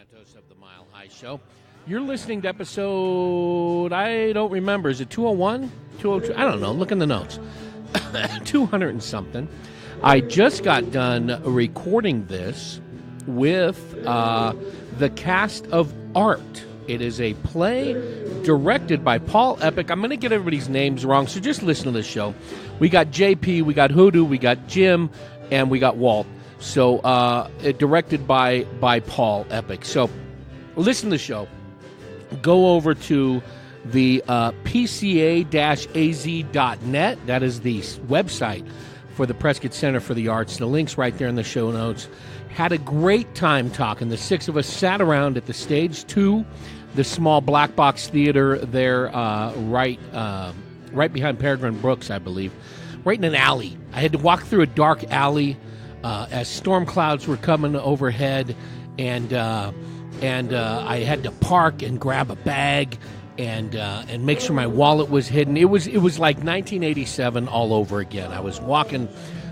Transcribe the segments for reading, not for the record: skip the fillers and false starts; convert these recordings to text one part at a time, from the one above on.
Santos of the Mile High Show. You're listening to episode, I don't remember, is it 201? 202? I don't know, look in the notes. 200 and something. I just got done recording this with the cast of Art. It is a play directed by Paul Epoch. I'm going to get everybody's names wrong, so just listen to the show. We got JP, we got Hoodoo, we got Jim, and we got Walt. So directed by Paul Epoch. So listen to the show. Go over to the pca-az.net. That is the website for the Prescott Center for the Arts. The link's right there in the show notes. Had a great time talking. The six of us sat around at the Stage 2, the small black box theater there right behind Peregrine Brooks, I believe, right in an alley. I had to walk through a dark alley as storm clouds were coming overhead, and I had to park and grab a bag and make sure my wallet was hidden. It was like 1987 all over again. I was walking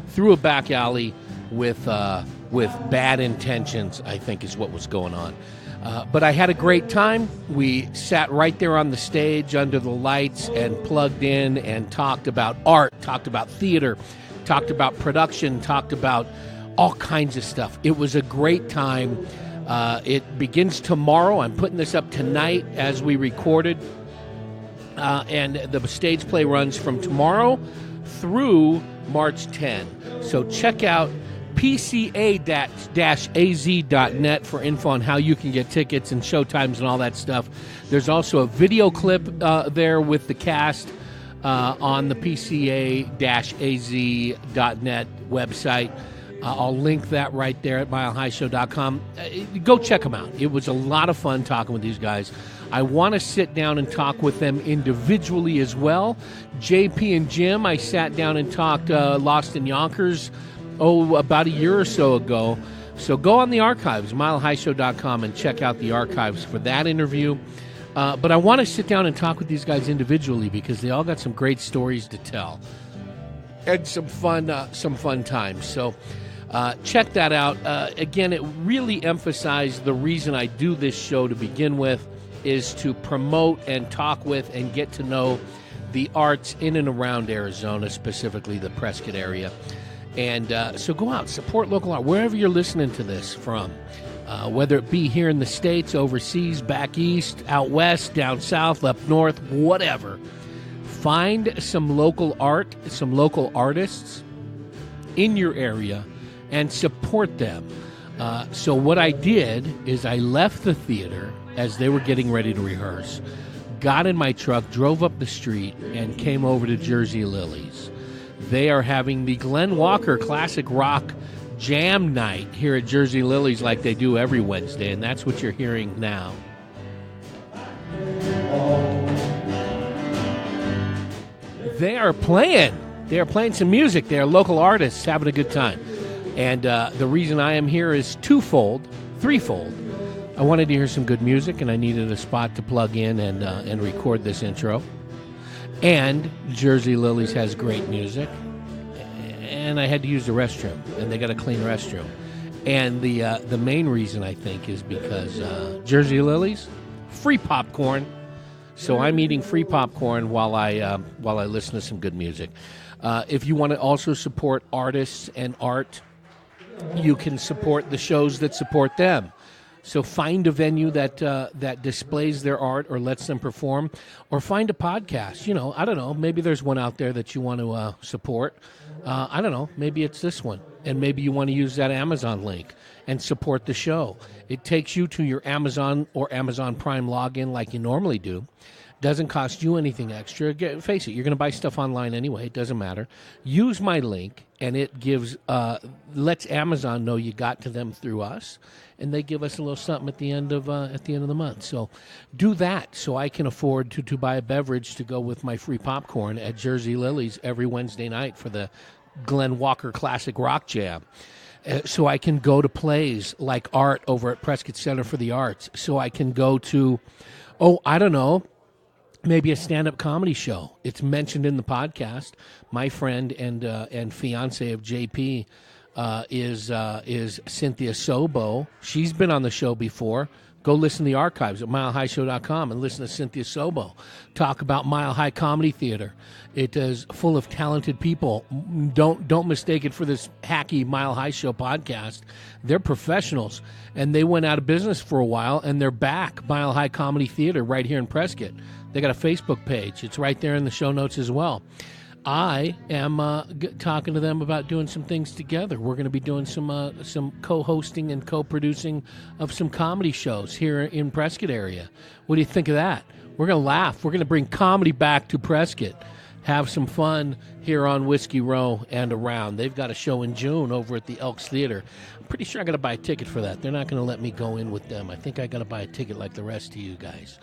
through a back alley with bad intentions, I think is what was going on. But I had a great time. We sat right there on the stage under the lights and plugged in and talked about art, talked about theater, talked about production, talked about all kinds of stuff. It was a great time. It begins tomorrow. I'm putting this up tonight as we recorded. And the stage play runs from tomorrow through March 10. So check out pca-az.net for info on how you can get tickets and showtimes and all that stuff. There's also a video clip there with the cast on the pca-az.net website. I'll link that right there at milehighshow.com. Go check them out. It was a lot of fun talking with these guys. I want to sit down and talk with them individually as well. JP and Jim, I sat down and talked Lost in Yonkers, about a year or so ago. So go on the archives, milehighshow.com, and check out the archives for that interview. But I want to sit down and talk with these guys individually because they all got some great stories to tell and some fun times. So check that out. Again, it really emphasized the reason I do this show to begin with is to promote and talk with and get to know the arts in and around Arizona, specifically the Prescott area. And so go out, support local art, wherever you're listening to this from, whether it be here in the States, overseas, back east, out west, down south, up north, whatever. Find some local art, some local artists in your area and support them. So what I did is I left the theater as they were getting ready to rehearse, got in my truck, drove up the street, and came over to Jersey Lilies. They are having the Glenn Walker Classic Rock Jam Night here at Jersey Lilies like they do every Wednesday, and that's what you're hearing now. They are playing some music. They are local artists having a good time. And the reason I am here is threefold. I wanted to hear some good music, and I needed a spot to plug in and record this intro. And Jersey Lilies has great music. And I had to use the restroom, and they got a clean restroom. And the main reason, I think, is because Jersey Lilies, free popcorn. So I'm eating free popcorn while I listen to some good music. If you want to also support artists and art, you can support the shows that support them. So find a venue that displays their art or lets them perform, or find a podcast. You know, I don't know. Maybe there's one out there that you want to support. I don't know. Maybe it's this one, and maybe you want to use that Amazon link and support the show. It takes you to your Amazon or Amazon Prime login like you normally do. Doesn't cost you anything extra. Face it, you're going to buy stuff online anyway. It doesn't matter. Use my link, and it gives lets Amazon know you got to them through us, and they give us a little something at the end of the month. So do that, so I can afford to buy a beverage to go with my free popcorn at Jersey Lilies every Wednesday night for the Glenn Walker Classic Rock Jam. So I can go to plays like Art over at Prescott Center for the Arts. So I can go to, I don't know, maybe a stand-up comedy show. It's mentioned in the podcast. My friend and fiance of JP, is Cynthia Sobo. She's been on the show before. Go listen to the archives at milehighshow.com and listen to Cynthia Sobo talk about Mile High Comedy Theater. It is full of talented people. Don't mistake it for this hacky Mile High Show podcast. They're professionals, and they went out of business for a while, and they're back. Mile High Comedy Theater right here in Prescott. They got a Facebook page. It's right there in the show notes as well. I am talking to them about doing some things together. We're going to be doing some co-hosting and co-producing of some comedy shows here in Prescott area. What do you think of that? We're going to laugh. We're going to bring comedy back to Prescott. Have some fun here on Whiskey Row and around. They've got a show in June over at the Elks Theater. I'm pretty sure I got to buy a ticket for that. They're not going to let me go in with them. I think I got to buy a ticket like the rest of you guys.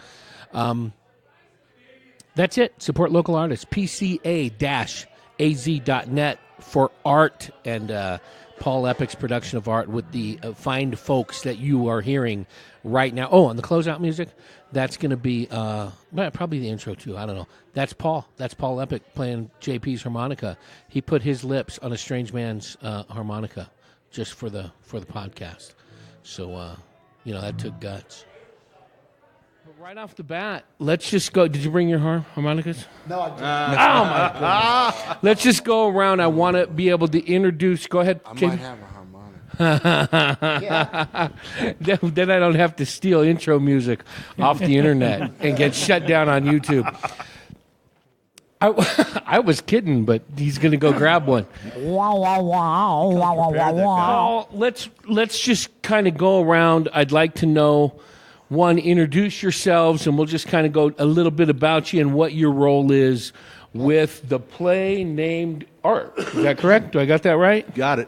That's it. Support local artists. PCA-AZ.net for art and Paul Epoch's production of art with the fine folks that you are hearing right now. Oh, and the closeout music, that's going to be probably the intro too. I don't know. That's Paul. That's Paul Epoch playing JP's harmonica. He put his lips on a strange man's harmonica just for the podcast. So, that took guts. Right off the bat, let's just go. Did you bring your harmonicas? No, I didn't. Oh, my goodness. Let's just go around. I want to be able to introduce. Go ahead. I might have a harmonica. Then I don't have to steal intro music off the internet and get shut down on YouTube. I was kidding, but he's going to go grab one. Wow, wow, wow, wow, wow, wow, wow. Let's just kind of go around. I'd like to know. One, introduce yourselves, and we'll just kind of go a little bit about you and what your role is with the play named Art. Is that correct? Do I got that right? Got it.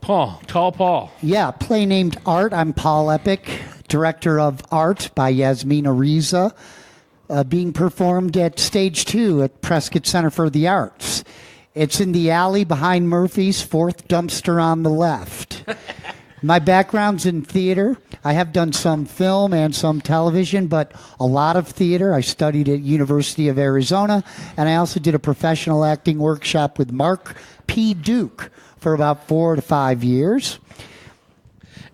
Paul, Tall Paul. Yeah, play named Art. I'm Paul Epoch, director of Art by Yasmina Riza, being performed at Stage 2 at Prescott Center for the Arts. It's in the alley behind Murphy's, fourth dumpster on the left. My background's in theater. I have done some film and some television, but a lot of theater. I studied at University of Arizona, and I also did a professional acting workshop with Mark Pyduck for about 4 to 5 years.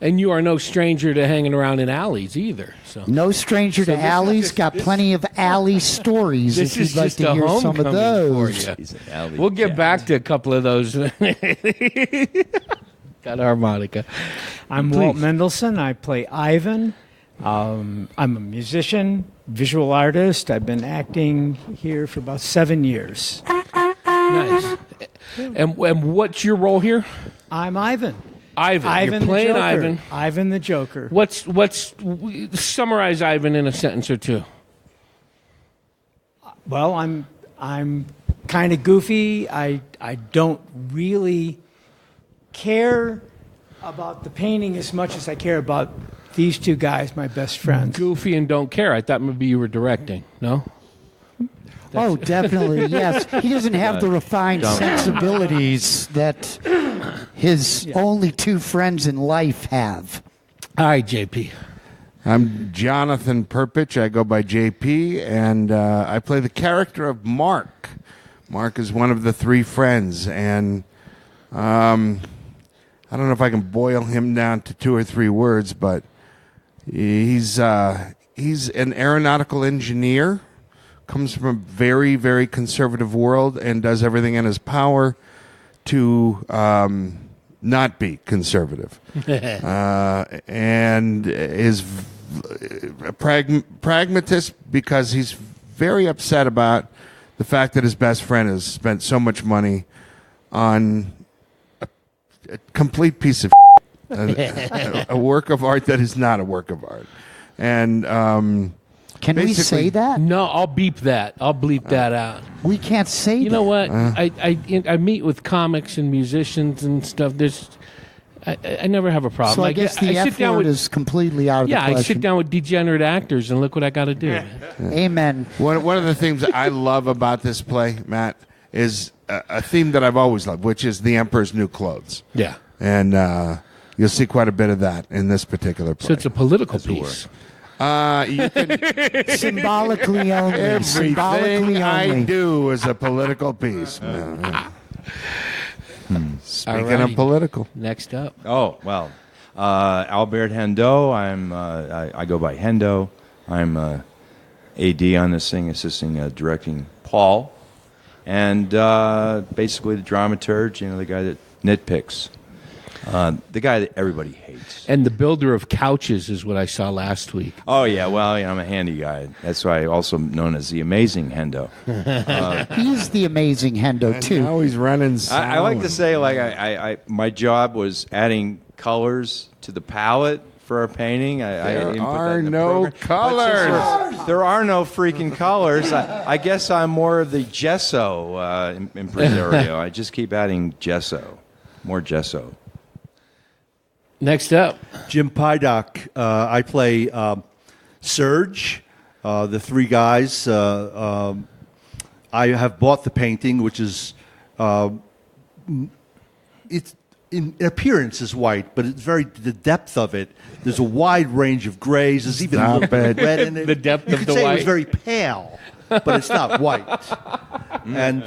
And you are no stranger to hanging around in alleys either. So no stranger to alleys. Got plenty of alley stories if you'd like to hear some of those. We'll get back to a couple of those. Got a harmonica. I'm Walt Mendelson. I play Ivan. I'm a musician, visual artist. I've been acting here for about 7 years. Nice. And what's your role here? I'm Ivan. Ivan. You're playing the Joker. Ivan. Ivan the Joker. What's summarize Ivan in a sentence or two? Well, I'm kind of goofy. I don't really care about the painting as much as I care about these two guys, my best friends. Goofy and don't care. I thought maybe you were directing. No? Oh, definitely, yes. He doesn't have the refined sensibilities that his only two friends in life have. All right, JP. I'm Jonathan Perpich. I go by JP, and I play the character of Mark. Mark is one of the three friends, and I don't know if I can boil him down to 2 or 3 words, but he's an aeronautical engineer, comes from a very, very conservative world, and does everything in his power to not be conservative. And is a pragmatist because he's very upset about the fact that his best friend has spent so much money on a complete piece of a work of art that is not a work of art. And can we say that? No, I'll beep that. I'll bleep that out. We can't say that. You know what? I meet with comics and musicians and stuff. I never have a problem. So I guess the F word is completely out of the question. Yeah, I sit down with degenerate actors and look what I got to do. Amen. One of the things I love about this play, Matt, is a theme that I've always loved, which is the Emperor's New Clothes. Yeah. And you'll see quite a bit of that in this particular play. So it's a political piece. You can, Symbolically only. everything I do is a political piece. Speaking Alrighty. of political. Next up. Oh, well, Albert Hendo. I go by Hendo. I'm AD on this thing, assisting directing Paul, and basically the dramaturge, the guy that nitpicks, the guy that everybody hates. And the builder of couches is what I saw last week. Oh, yeah, well, I'm a handy guy. That's why I'm also known as the Amazing Hendo. He's the amazing Hendo, And too. now he's running I like to sound. say, I my job was adding colors to the palette for our painting. I There didn't put that are in the no program. But since colors. there are no freaking colors. I guess I'm more of the gesso impresario. I just keep adding gesso, more gesso. Next up. Jim Pyduck. I play Serge, the three guys. I have bought the painting, which is it's in appearance is white, but it's the depth of it. There's a wide range of grays. There's even a little bit of red in it. The depth you of could the say it white. was very pale, but it's not white. And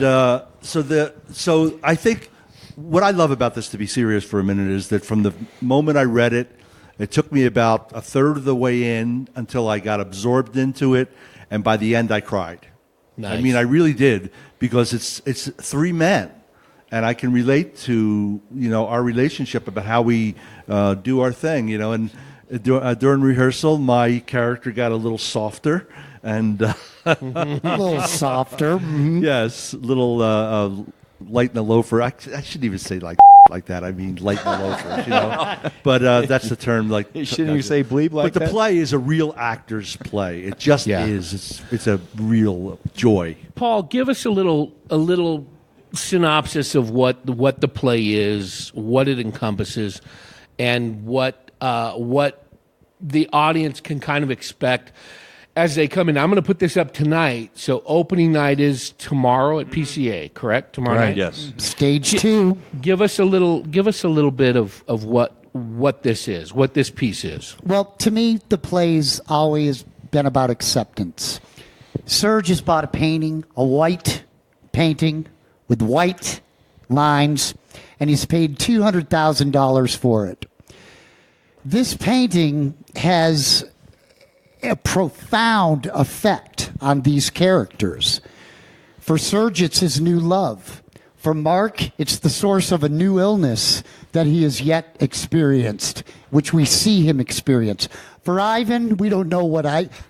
so I think what I love about this, to be serious for a minute, is that from the moment I read it, it took me about a third of the way in until I got absorbed into it, and by the end I cried. Nice. I mean, I really did, because it's three men, and I can relate to our relationship about how we do our thing, and during rehearsal, my character got a little softer, and A little softer. yes, a little light in the loafer. I shouldn't even say like that. I mean light in the loafers, But that's the term. Shouldn't you say bleep like But the that? play is a real actor's play. It just Yeah. is. It's a real joy. Paul, give us a little synopsis of what the play is, what it encompasses, and what the audience can kind of expect as they come in. I'm going to put this up tonight. So opening night is tomorrow at PCA, correct? Tomorrow night. Yes. Stage 2. Give us a little bit of what this is, what this piece is. Well, to me, the play's always been about acceptance. Serge has bought a painting, a white painting with white lines, and he's paid $200,000 for it. This painting has a profound effect on these characters. For Serge, it's his new love. For Mark, it's the source of a new illness that he has yet experienced, which we see him experience. For Ivan, we don't know what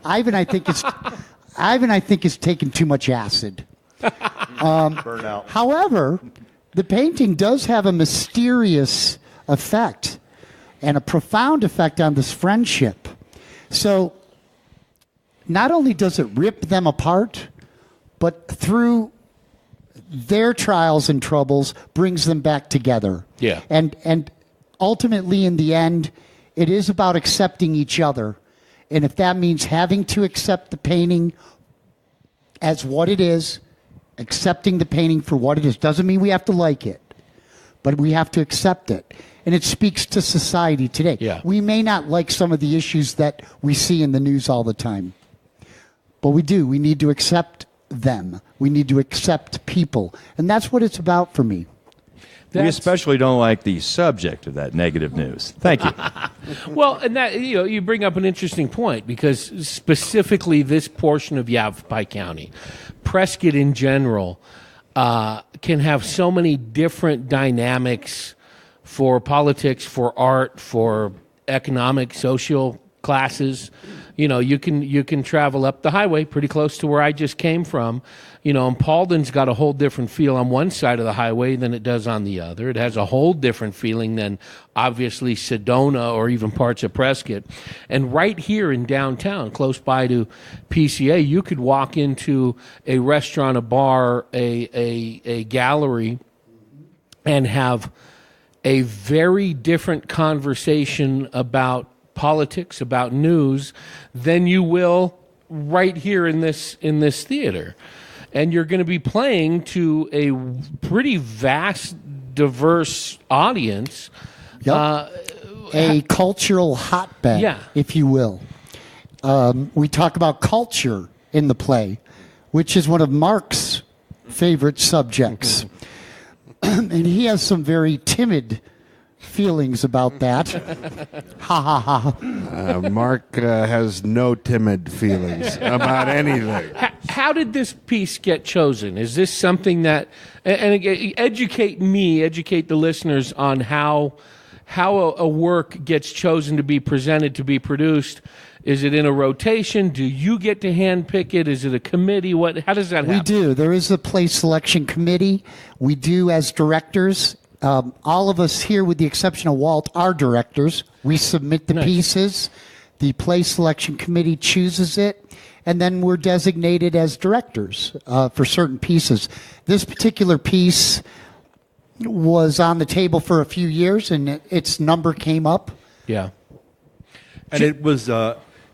Ivan, I think, is taking too much acid. Burnout. However, the painting does have a mysterious effect and a profound effect on this friendship. So not only does it rip them apart, but through their trials and troubles brings them back together. Yeah. And ultimately, in the end, it is about accepting each other. And if that means having to accept the painting as what it is, accepting the painting for what it is, doesn't mean we have to like it, but we have to accept it. And it speaks to society today. Yeah. We may not like some of the issues that we see in the news all the time, but we do. We need to accept them. We need to accept people. And that's what it's about for me. We especially don't like the subject of that negative news. Thank you. Well, and that you bring up an interesting point, because specifically this portion of Yavapai County, Prescott in general, can have so many different dynamics for politics, for art, for economic, social classes. You can travel up the highway pretty close to where I just came from. And Paulden's got a whole different feel on one side of the highway than it does on the other. It has a whole different feeling than obviously Sedona or even parts of Prescott. And right here in downtown, close by to PCA, you could walk into a restaurant, a bar, a gallery, and have a very different conversation about politics, about news, than you will right here in this theater. And you're going to be playing to a pretty vast, diverse audience. Yep. A cultural hotbed, Yeah. if you will. We talk about culture in the play, which is one of Mark's favorite subjects. and he has some very timid feelings about that. Ha ha ha. Mark has no timid feelings about anything. How did this piece get chosen? Is this something that, and again, educate the listeners on how a work gets chosen to be presented, to be produced? Is it in a rotation? Do you get to handpick it? Is it a committee? How does that happen? We do. There is a play selection committee. We do as directors. All of us here, with the exception of Walt, are directors. We submit the pieces. The play selection committee chooses it. And then we're designated as directors for certain pieces. This particular piece was on the table for a few years, and its number came up. Yeah. And it was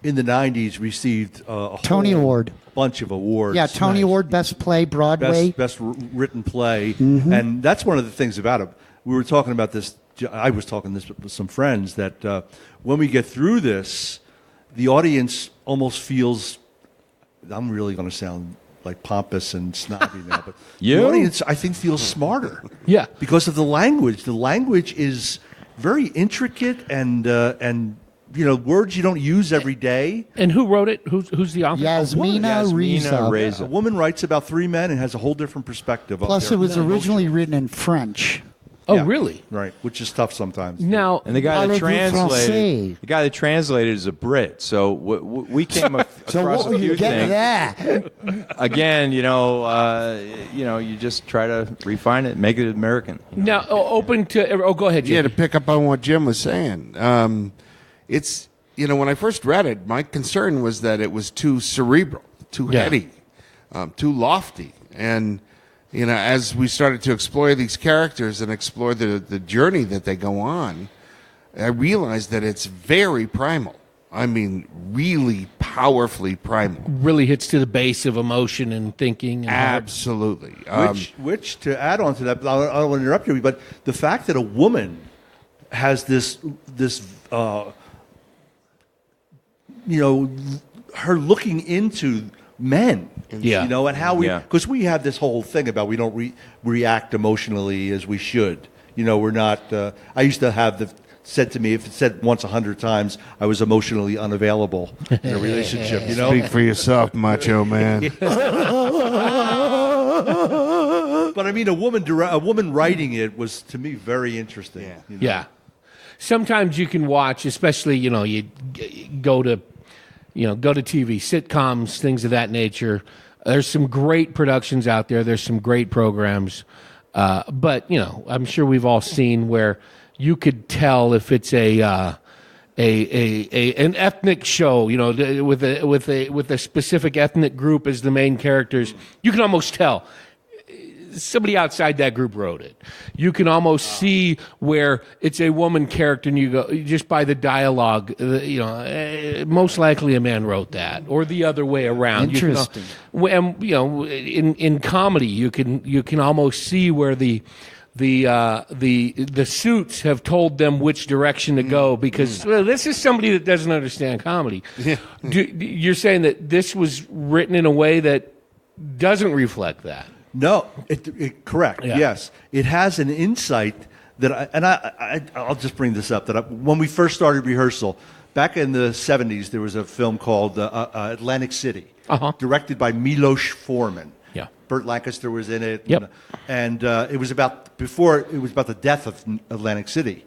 in the 90s received a Tony Award. Bunch of awards. Yeah, Tony Award, Best Play, Broadway. Best written play. And that's one of the things about it. We were talking about this, I was talking this with some friends, that when we get through this, the audience almost feels, I'm really going to sound like pompous and snobby now, but the audience, I think, feels smarter. Yeah. Because of the language. The language is very intricate and words you don't use every day. And who wrote it? Who's the author? Yasmina Reza. A woman writes about three men and has a whole different perspective. Plus, it was originally written in French. Oh, Yeah. really? Right, which is tough sometimes. Now, And the guy that Parlez-vous translated, français? is a Brit. So we came So across what a were you few getting things. that? Again, you just try to refine it, make it American. now open to. Oh, go ahead, Jim. Yeah, to pick up on what Jim was saying, it's when I first read it, my concern was that it was too cerebral, too heady, too lofty, and as we started to explore these characters and explore the journey that they go on, I realized that it's very primal. I mean, really powerfully primal. Really hits to the base of emotion and thinking. And heart. Absolutely. Which to add on to that, I don't want to interrupt you, but the fact that a woman has this her looking into men, Yeah. and how because we have this whole thing about we don't react emotionally as we should. We're not. I used to have said to me, if it said once 100 times, I was emotionally unavailable in a relationship. Speak for yourself, macho man. But I mean, a woman writing it was to me very interesting. Yeah. Sometimes you can watch, especially you go to TV, sitcoms, things of that nature. There's some great productions out there. There's some great programs, but I'm sure we've all seen where you could tell if it's an ethnic show, with a specific ethnic group as the main characters. You can almost tell somebody outside that group wrote it. You can almost see where it's a woman character, and you go just by the dialogue. Most likely a man wrote that, or the other way around. Interesting. In comedy, you can almost see where the suits have told them which direction to go because this is somebody that doesn't understand comedy. Yeah. You're saying that this was written in a way that doesn't reflect that. No, correct. Yeah. Yes, it has an insight that, I'll just bring this up. When we first started rehearsal back in the 70s, there was a film called Atlantic City, directed by Milos Forman. Yeah, Burt Lancaster was in it. Yep. And it was about the death of Atlantic City,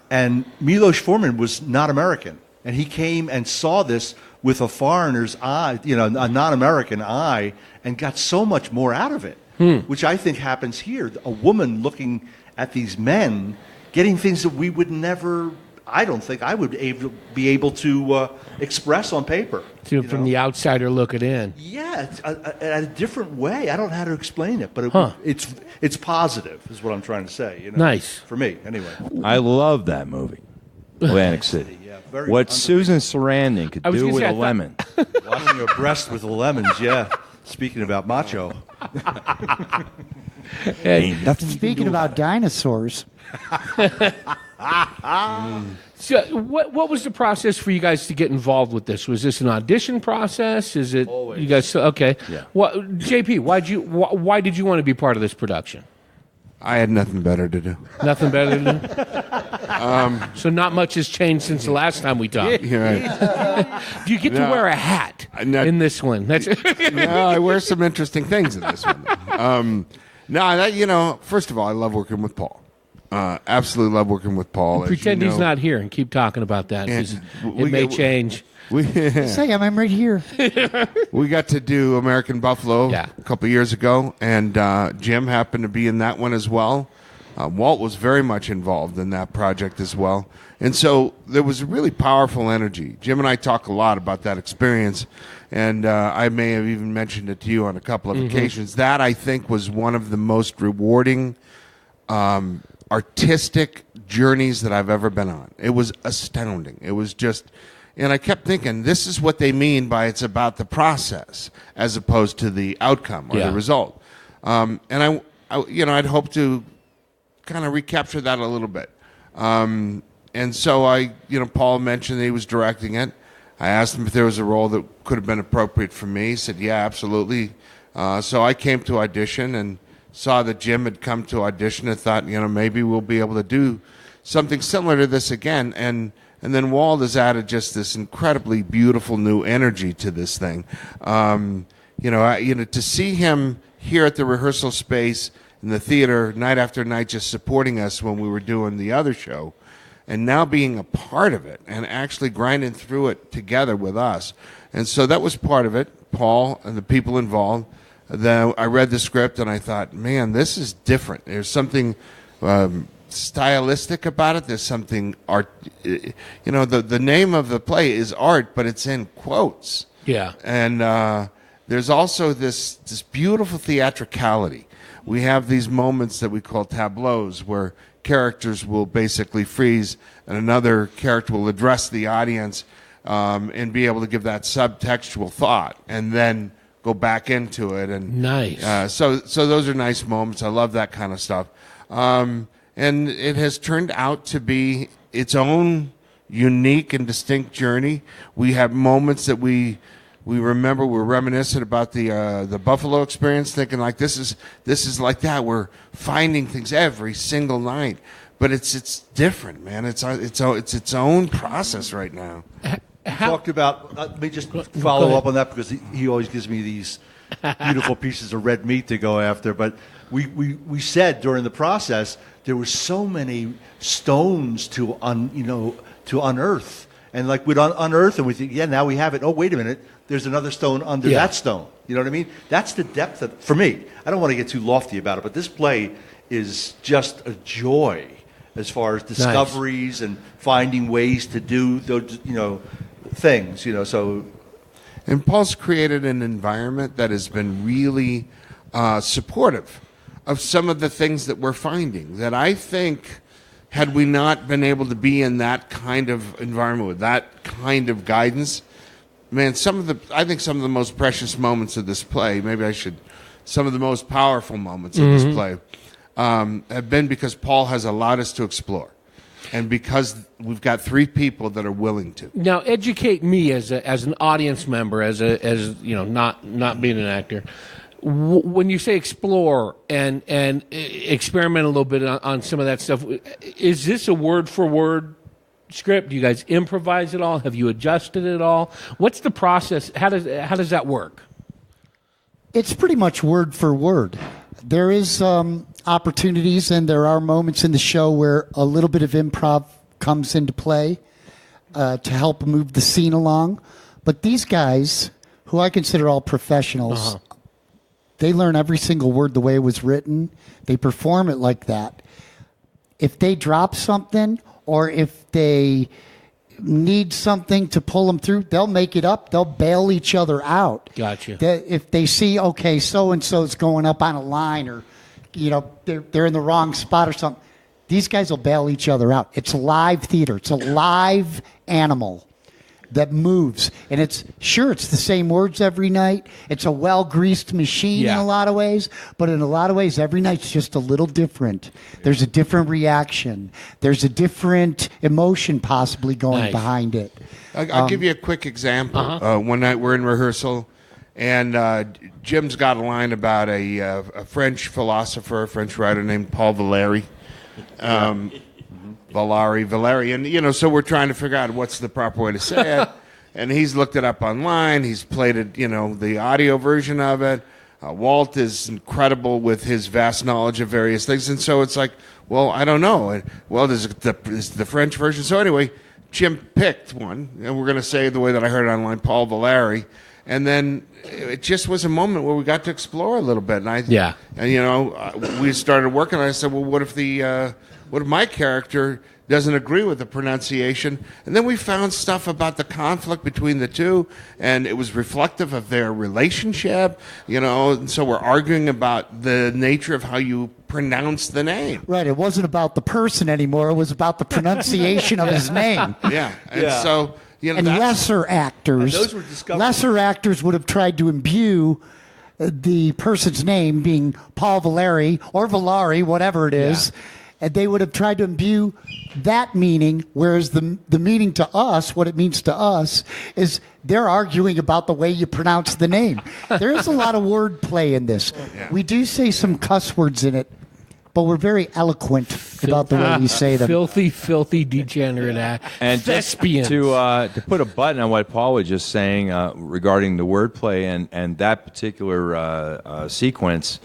and Milos Forman was not American, and he came and saw this with a foreigner's eye, a non-American eye, and got so much more out of it. Which I think happens here. A woman looking at these men, getting things that we would never, I don't think I would be able to express on paper. From the outsider looking in. Yeah, it's a different way. I don't know how to explain it, but it's positive is what I'm trying to say. Nice. For me, anyway. I love that movie, Atlantic City. Yeah, very What Susan Sarandon could do with a lemon. Washing your breast with lemons, yeah. Speaking about macho. Speaking about dinosaurs. So, what was the process for you guys to get involved with this? Was this an audition process? Is it Always. you guys? Okay. Yeah. JP, why did you want to be part of this production? I had nothing better to do. Nothing better than so not much has changed since the last time we talked. Right. Do you get to wear a hat in this one? That's No, I wear some interesting things in this one. First of all, I love working with Paul. Absolutely love working with Paul. Pretend he's not here and keep talking about that. 'Cause it may change. Say, I'm right here. We got to do American Buffalo Yeah. a couple years ago, and Jim happened to be in that one as well. Walt was very much involved in that project as well. And so there was a really powerful energy. Jim and I talk a lot about that experience, and I may have even mentioned it to you on a couple of occasions. That, I think, was one of the most rewarding artistic journeys that I've ever been on. It was astounding. It was just... And I kept thinking, this is what they mean by it's about the process as opposed to the outcome or the result. And I'd hope to kind of recapture that a little bit. And so Paul mentioned that he was directing it. I asked him if there was a role that could have been appropriate for me. He said, yeah, absolutely. So I came to audition and saw that Jim had come to audition and thought, maybe we'll be able to do something similar to this again. And then Walt has added just this incredibly beautiful new energy to this thing. To see him here at the rehearsal space in the theater night after night, just supporting us when we were doing the other show, and now being a part of it and actually grinding through it together with us. And so that was part of it, Paul and the people involved. Then I read the script and I thought, man, this is different. There's something... stylistic about it. There's something art. The name of the play is art, but it's in quotes. Yeah. And there's also this beautiful theatricality. We have these moments that we call tableaus, where characters will basically freeze, and another character will address the audience and be able to give that subtextual thought, and then go back into it. And nice. So those are nice moments. I love that kind of stuff. And it has turned out to be its own unique and distinct journey. We have moments that we remember. We're reminiscent about the Buffalo experience, thinking like this is like that. We're finding things every single night, but it's different, man. It's its own process right now. Talked about. Let me just follow up on that, because he always gives me these beautiful pieces of red meat to go after. But we said during the process there were so many stones to unearth, and like we'd unearth and we think, yeah, now we have it. Oh, wait a minute, there's another stone under that stone. You know what I mean? That's the depth of, for me. I don't want to get too lofty about it, but this play is just a joy as far as discoveries and finding ways to do those, things. So. And Paul's created an environment that has been really supportive of some of the things that we're finding, that I think, had we not been able to be in that kind of environment with that kind of guidance, man, I think some of the most precious moments of this play, some of the most powerful moments of this play, have been because Paul has allowed us to explore, and because we've got three people that are willing to. Now, educate me as an audience member, as not being an actor. When you say explore and experiment a little bit on some of that stuff, is this a word for word script? Do you guys improvise it all? Have you adjusted it all? What's the process? How does that work? It's pretty much word for word. There is opportunities, and there are moments in the show where a little bit of improv comes into play to help move the scene along. But these guys, who I consider all professionals, they learn every single word the way it was written. They perform it like that. If they drop something, or if they need something to pull them through, they'll make it up. They'll bail each other out. Gotcha. If they see, okay, so-and-so's going up on a line, or, they're in the wrong spot or something, these guys will bail each other out. It's live theater. It's a live animal that moves. And it's the same words every night. It's a well-greased machine in a lot of ways, but in a lot of ways, every night's just a little different. There's a different reaction. There's a different emotion possibly going behind it. I'll give you a quick example. One night we're in rehearsal, And Jim's got a line about a French philosopher, a French writer named Paul Valéry. Valéry. And, so we're trying to figure out what's the proper way to say it. And he's looked it up online. He's played it, the audio version of it. Walt is incredible with his vast knowledge of various things. And so it's like, well, I don't know. And, well, there's the French version. So anyway, Jim picked one. And we're going to say the way that I heard it online, Paul Valéry. And then it just was a moment where we got to explore a little bit. And we started working. And I said, well, what if my character doesn't agree with the pronunciation? And then we found stuff about the conflict between the two, and it was reflective of their relationship, and so we're arguing about the nature of how you pronounce the name. Right, it wasn't about the person anymore, it was about the pronunciation of his name. Yeah, and so, and lesser actors, those were discovered. Lesser actors would have tried to imbue the person's name being Paul Valéry or Valari, whatever it is, and they would have tried to imbue that meaning, whereas the meaning to us, what it means to us, is they're arguing about the way you pronounce the name. There is a lot of wordplay in this. Yeah. We do say some cuss words in it, but we're very eloquent about the way we say them. Filthy, degenerate and thespians. To put a button on what Paul was just saying regarding the wordplay and that particular sequence,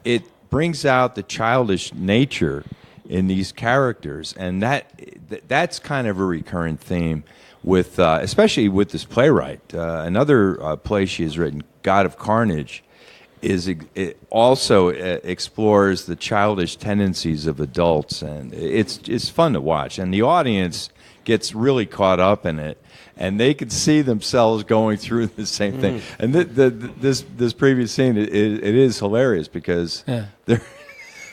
it brings out the childish nature in these characters, and that's kind of a recurrent theme with, especially with this playwright. Another play she has written, God of Carnage, it also explores the childish tendencies of adults, and it's fun to watch, and the audience gets really caught up in it, and they can see themselves going through the same thing. And this previous scene, it is hilarious because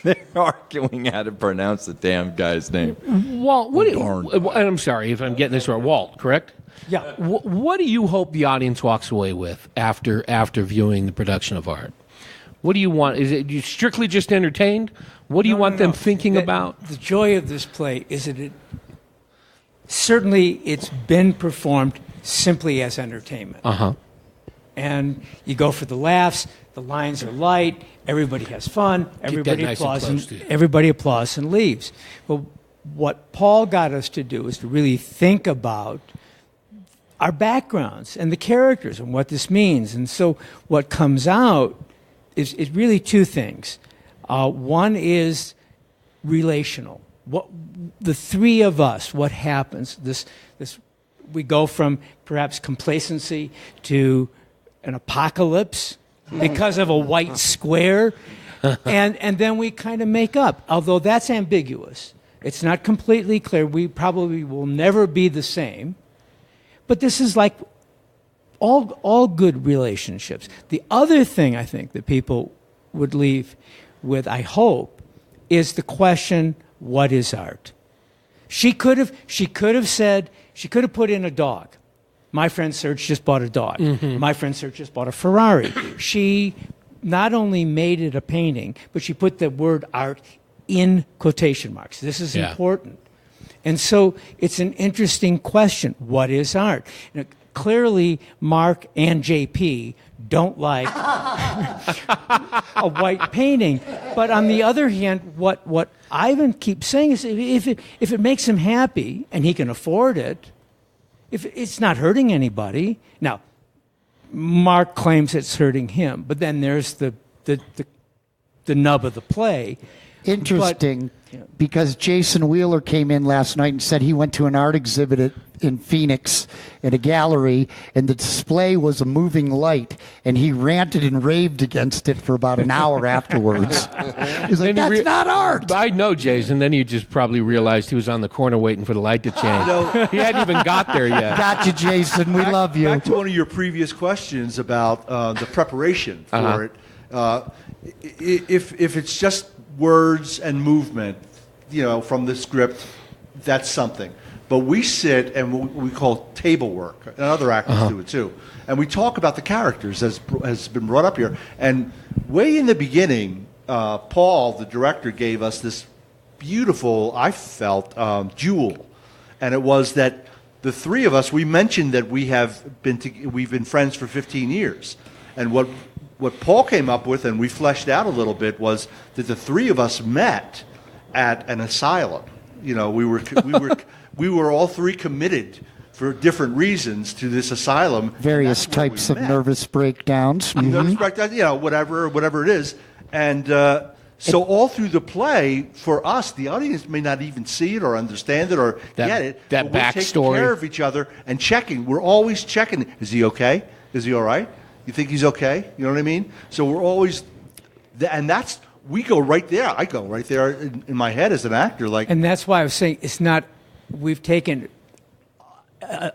they're arguing how to pronounce the damn guy's name. Walt, and I'm sorry if I'm getting this wrong. Walt, correct? Yeah. What do you hope the audience walks away with after viewing the production of art? What do you want? Is it you strictly just entertained? What do you want them thinking about? The joy of this play is that certainly it's been performed simply as entertainment. Uh-huh. And you go for the laughs, the lines are light, everybody has fun, everybody applauds and leaves. But what Paul got us to do is to really think about our backgrounds and the characters and what this means. And so what comes out is really two things. One is relational. What the three of us, what happens? This we go from perhaps complacency to an apocalypse because of a white square, and then we kind of make up. Although that's ambiguous, it's not completely clear. We probably will never be the same. But this is like all good relationships. The other thing I think that people would leave with, I hope, is the question, what is art? She could have put in a dog. My friend Serge just bought a dog. Mm-hmm. My friend Serge just bought a Ferrari. She not only made it a painting, but she put the word art in quotation marks. This is important. And so it's an interesting question. What is art? Now, clearly, Mark and JP don't like a white painting. But on the other hand, what Ivan keeps saying is if it makes him happy and he can afford it, if it's not hurting anybody. Now, Mark claims it's hurting him, but then there's the nub of the play. Interesting, because Jason Wheeler came in last night and said he went to an art exhibit in Phoenix at a gallery, and the display was a moving light, and he ranted and raved against it for about an hour afterwards. He's like, that's not art. I know, Jason. Then he just probably realized he was on the corner waiting for the light to change. He hadn't even got there yet. Got you, Jason. We love you. Back to one of your previous questions about the preparation for it. If it's just words and movement, from the script, that's something. But we sit and what we call table work, and other actors do it too. And we talk about the characters, as has been brought up here. And way in the beginning, Paul, the director, gave us this beautiful, I felt, jewel. And it was that the three of us, we mentioned that we've been friends for 15 years. And what Paul came up with, and we fleshed out a little bit, was that the three of us met at an asylum. You know, we were all three committed for different reasons to this asylum. Various types of nervous breakdowns. Nervous breakdowns, you know, whatever it is. And so all through the play, for us, the audience may not even see it or understand it or get it. That but we're backstory. taking care of each other and checking. We're always checking. Is he okay? Is he all right? You think he's okay? You know what I mean? So we're always, and that's, we go right there. I go right there in my head as an actor. Like, And that's why I was saying it's not, we've taken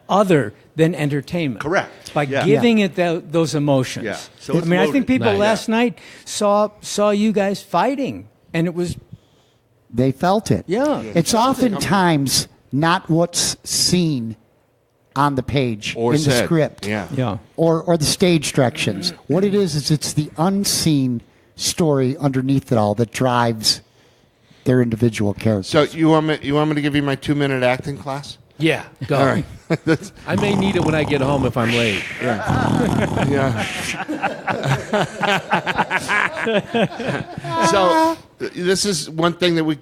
other than entertainment. Correct. By Yeah. giving it those emotions. Yeah. So I it's mean, I think loaded. people Nice. last night saw you guys fighting, and it was, They felt it. Yeah. It's oftentimes not what's seen on the page Or in the said. script. yeah. Or the stage directions. What it is it's the unseen story underneath it all that drives their individual characters. So you want me to give you my 2-minute acting class? Yeah, go. All right. I may need it when I get home if I'm late. Yeah. So this is one thing that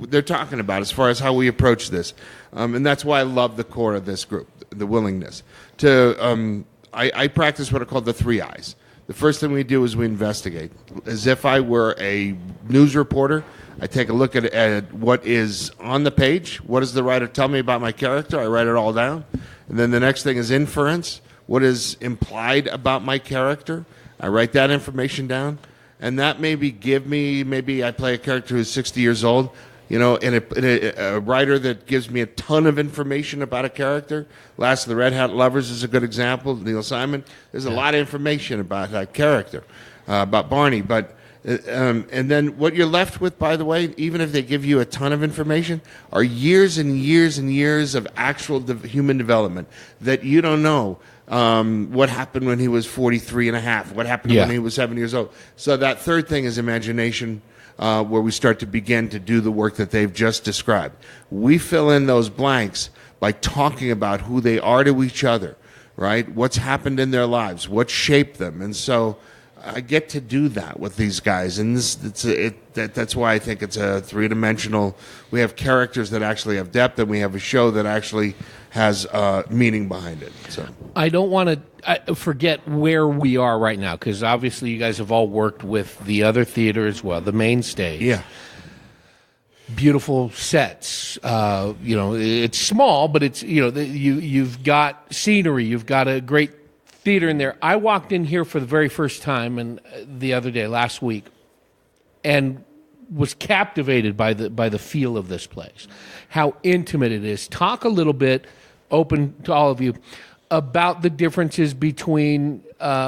they're talking about as far as how we approach this, and that's why I love the core of this group, the willingness to. I practice what are called the 3 I's. The first thing we do is we investigate, as if I were a news reporter. I take a look at what is on the page. What does the writer tell me about my character? I write it all down. And then the next thing is inference. What is implied about my character? I write that information down. And that maybe I play a character who's 60 years old, you know, and a writer that gives me a ton of information about a character. Last of the Red Hat Lovers is a good example. Neil Simon. There's a lot of information about that character, about Barney. But and then what you're left with, by the way, even if they give you a ton of information, are years and years and years of actual human development that you don't know. What happened when he was 43 and a half? What happened when he was 7 years old? So that third thing is imagination, where we start to begin to do the work that they've just described. We fill in those blanks by talking about who they are to each other, right? What's happened in their lives, what shaped them. And so I get to do that with these guys, and that's why I think it's a 3-dimensional. We have characters that actually have depth, and we have a show that actually has meaning behind it. So I don't want to forget where we are right now, because obviously you guys have all worked with the other theater as well, the main stage. yeah, Beautiful sets. You know, it's small, but it's, you know, you've got scenery, you've got a great theater in there. I walked in here for the very first time and the other day, last week, and was captivated by the feel of this place, how intimate it is. Talk a little bit, open to all of you, about the differences between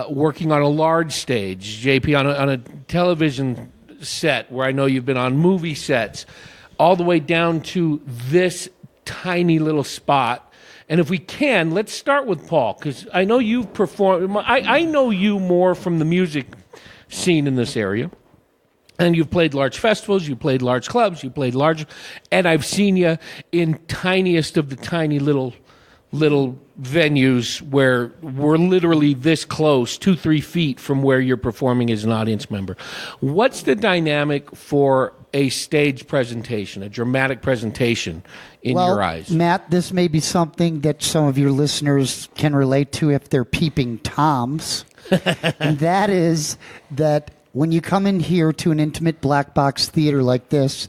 working on a large stage, JP, on a television set where I know you've been on movie sets, all the way down to this tiny little spot. And if we can, let's start with Paul, because I know you've performed. I know you more from the music scene in this area. And you've played large festivals, you played large clubs, you played large, and I've seen you in tiniest of the tiny little venues where we're literally this close, 2-3 feet from where you're performing as an audience member. What's the dynamic for a stage presentation, a dramatic presentation in your eyes? Matt, this may be something that some of your listeners can relate to if they're peeping Toms. And that is that when you come in here to an intimate black box theater like this,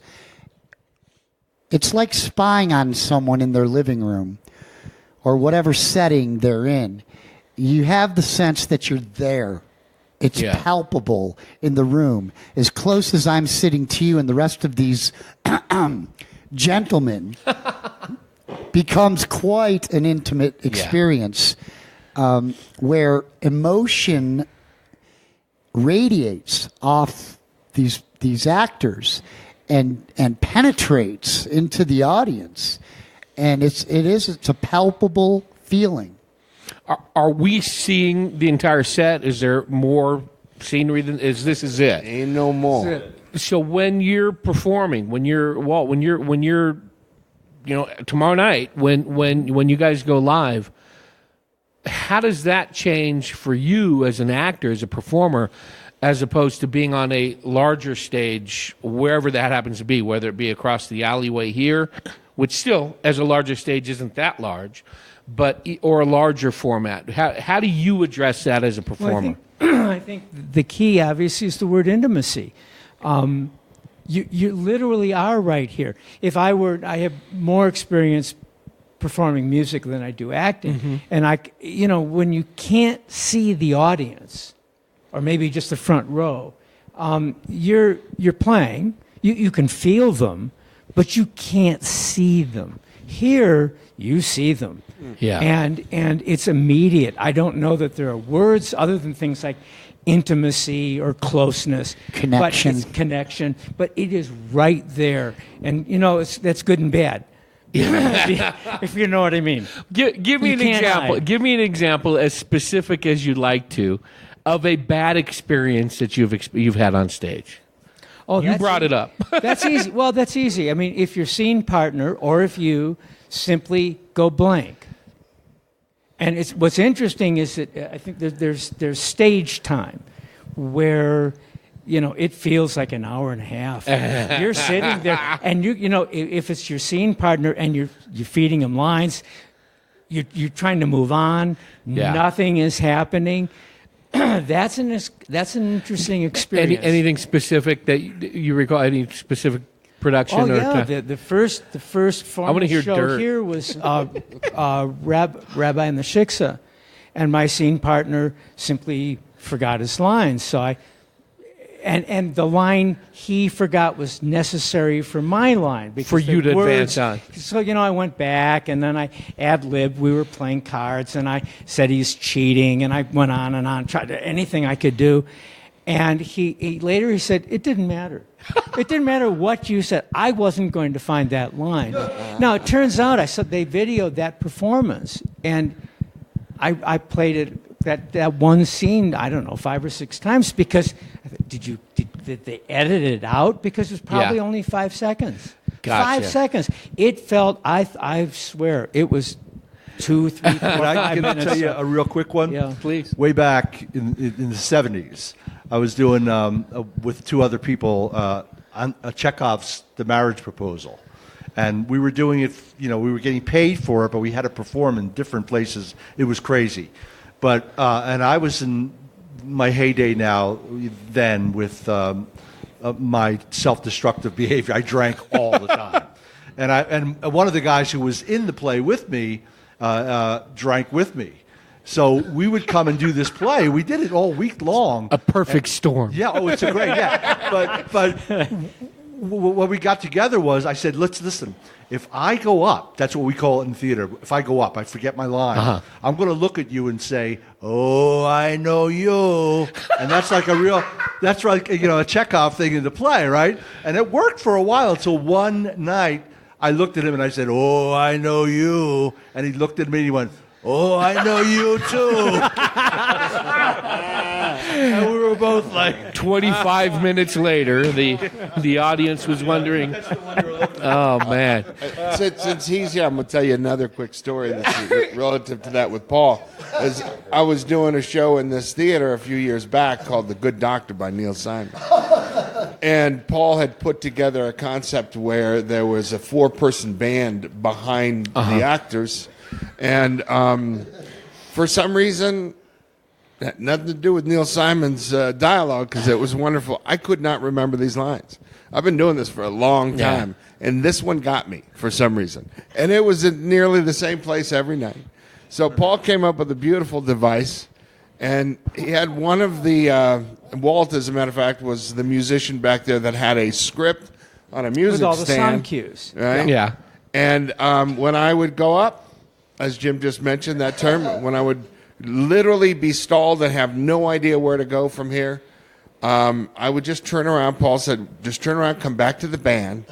it's like spying on someone in their living room or whatever setting they're in. You have the sense that you're there. It's palpable in the room. As close as I'm sitting to you and the rest of these gentlemen becomes quite an intimate experience where emotion radiates off these actors and penetrates into the audience, and it's a palpable feeling. Are we seeing the entire set? Is there more scenery than is this? Is it? ain't no more. So when you're performing, when you're you know, tomorrow night, when you guys go live, how does that change for you as an actor, as a performer, as opposed to being on a larger stage, wherever that happens to be, whether it be across the alleyway here, which still, as a larger stage, isn't that large, but or a larger format? How do you address that as a performer? Well, I think the key, obviously, is the word intimacy. You literally are right here. I have more experience performing music than I do acting, and when you can't see the audience, or maybe just the front row, you're playing. You can feel them, but you can't see them. Here, you see them. Yeah. And it's immediate. I don't know that there are words other than things like intimacy or closeness. Connection. But it's connection. But it is right there. And, that's good and bad. If you know what I mean. Give me an example. Hide. Give me an example as specific as you'd like to of a bad experience that you've had on stage. Oh, You brought it up. That's easy. Well, that's easy. I mean, if your scene partner or if you simply go blank. And what's interesting is that I think that there's stage time where, it feels like an hour and a half. You're sitting there, and if it's your scene partner and you're feeding him lines, you're trying to move on. Yeah. Nothing is happening. That's an interesting experience. Anything specific that you recall? Any specific production? Oh or yeah, the first formal hear show dirt. here was Rabbi and the Shiksa, and my scene partner simply forgot his lines. So and the line he forgot was necessary for my line because For you the to words, advance on. So I went back and then I ad-libbed. We were playing cards and I said he's cheating and I went on, tried anything I could do. And he later said, it didn't matter. It didn't matter what you said. I wasn't going to find that line. Now, it turns out they videoed that performance. And I played it, that one scene, I don't know, 5 or 6 times because did they edit it out? Because it's probably only 5 seconds. Gotcha. 5 seconds. It felt, I swear, it was 2, 3, 4, 5 Can I minutes. tell you a real quick one? Yeah. Please. Way back in the 70s, I was doing with 2 other people on Chekhov's The Marriage Proposal, and we were doing it. We were getting paid for it, but we had to perform in different places. It was crazy, but and I was in my heyday then with my self-destructive behavior. I drank all the time, and one of the guys who was in the play with me drank with me. So we would come and do this play. We did it all week long. A perfect storm. Yeah. Oh, it's a great. Yeah. But what we got together was I said, let's listen. If I go up, that's what we call it in theater. If I go up, I forget my line. I'm going to look at you and say, "Oh, I know you," and that's like a Chekhov thing in the play, right? And it worked for a while until one night I looked at him and I said, "Oh, I know you," and he looked at me and he went, "Oh, I know you too." And we were both like 25 minutes later, the audience was wondering, oh, man. Since he's here, I'm going to tell you another quick story that's relative to that with Paul. As I was doing a show in this theater a few years back called The Good Doctor by Neil Simon. And Paul had put together a concept where there was a 4-person band behind the actors. And for some reason, it had nothing to do with Neil Simon's dialogue because it was wonderful. I could not remember these lines. I've been doing this for a long time, and this one got me for some reason. And it was in nearly the same place every night. So Paul came up with a beautiful device, and he had one of the Walt, as a matter of fact, was the musician back there that had a script on a music With all the stand. sound cues. Right? Yeah. And when I would go up, as Jim just mentioned that term, when I would literally be stalled and have no idea where to go from here, I would just turn around. Paul said, just turn around, come back to the band.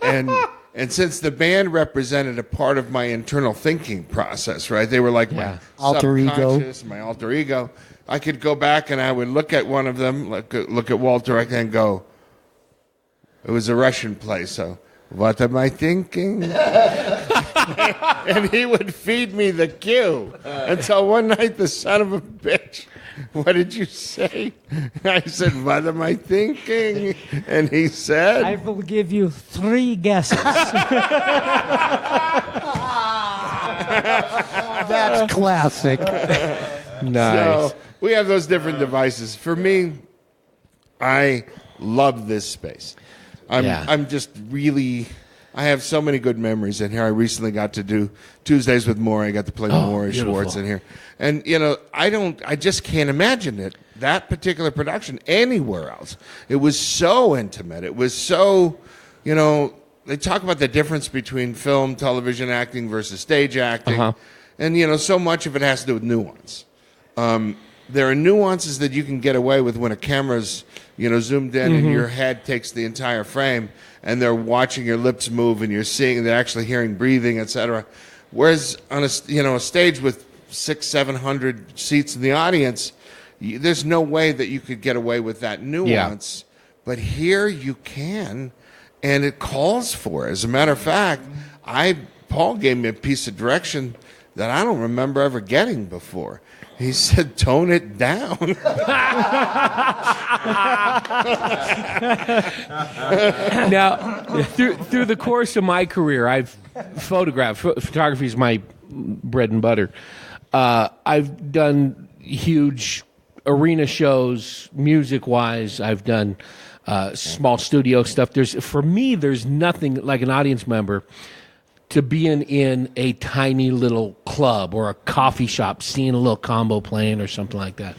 And since the band represented a part of my internal thinking process, right? They were like my Alter ego. subconscious, my alter ego. I could go back and I would look at one of them, look at Walt directly and go, it was a Russian play, so what am I thinking? And he would feed me the cue until one night the son of a bitch, what did you say? I said, what am I thinking? And he said, I will give you 3 guesses. That's classic. Nice. So we have those different devices. For me, I love this space. I'm just really, I have so many good memories in here. I recently got to do Tuesdays with Maury. I got to play Maury Schwartz in here. And, I just can't imagine that particular production anywhere else. It was so intimate. It was so, they talk about the difference between film, television acting versus stage acting. And, so much of it has to do with nuance. There are nuances that you can get away with when a camera's, zoomed in and your head takes the entire frame and they're watching your lips move and they're actually hearing breathing, etc. Whereas on a stage with 600-700 seats in the audience, there's no way that you could get away with that nuance. Yeah. But here you can, and it calls for it. As a matter of fact, Paul gave me a piece of direction that I don't remember ever getting before. He said, tone it down. Now, through the course of my career, I've photographed. Photography is my bread and butter. I've done huge arena shows, music-wise. I've done small studio stuff. For me, there's nothing like an audience member to being in a tiny little club or a coffee shop, seeing a little combo playing or something like that.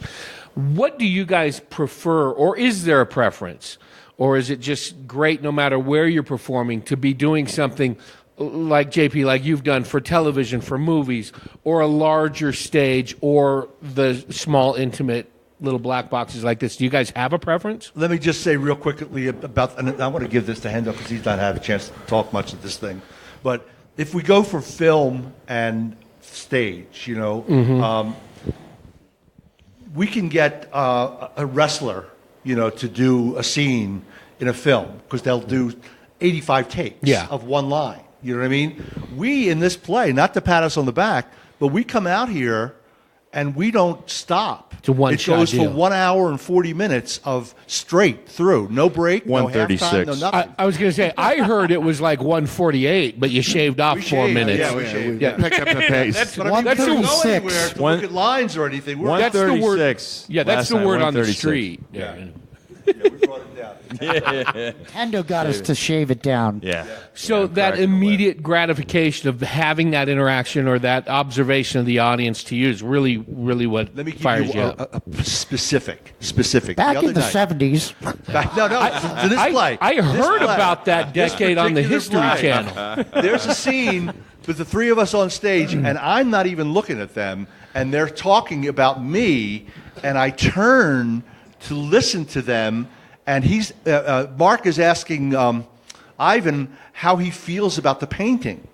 What do you guys prefer, or is there a preference? Or is it just great no matter where you're performing to be doing something like JP, like you've done for television, for movies, or a larger stage, or the small, intimate little black boxes like this? Do you guys have a preference? Let me just say real quickly about, and I want to give this to Hendo because he's not had a chance to talk much of this thing, but if we go for film and stage, we can get a wrestler, to do a scene in a film because they'll do 85 takes of one line. You know what I mean? We, in this play, not to pat us on the back, but we come out here and we don't stop. It's a one-shot It goes deal. for 1 hour and 40 minutes of straight through. No break, no 136. halftime, no nothing. I was going to say, I heard it was like 148, but you shaved off 4 minutes. Yeah, we shaved. Yeah, pick up the pace. But I mean, we don't go 136. anywhere to look at lines or anything. We're That's the word. 136. Yeah, that's Last the night, word on the 136. street. Yeah, we brought it down. Hendo got us to shave it down. Yeah. So that immediate gratification of having that interaction or that observation of the audience to you is really, really what Let me give fires you you up. a specific. Back other in the night- 70s. to this play. I This heard play. about that This decade on the particular History play. Channel. There's a scene with the three of us on stage, and I'm not even looking at them, and they're talking about me, and I turn to listen to them, and Mark is asking Ivan how he feels about the painting.